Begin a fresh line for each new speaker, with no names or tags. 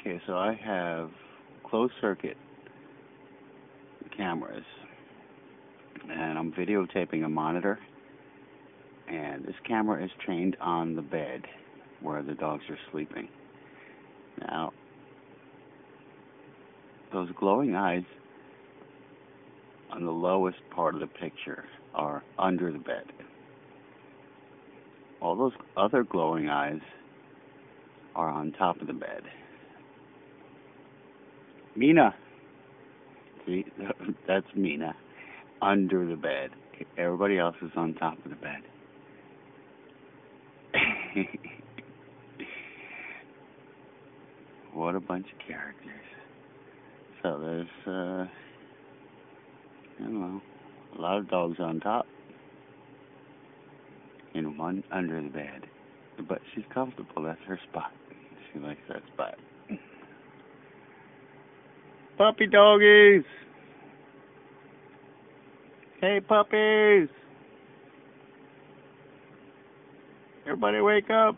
Okay, so I have closed circuit cameras, and I'm videotaping a monitor, and this camera is trained on the bed where the dogs are sleeping. Now, those glowing eyes on the lowest part of the picture are under the bed. All those other glowing eyes are on top of the bed. Mina! See, that's Mina. Under the bed. Everybody else is on top of the bed. What a bunch of characters. So there's, I don't know, a lot of dogs on top and one under the bed. But she's comfortable. That's her spot. She likes that spot. Puppy doggies! Hey, puppies! Everybody wake up!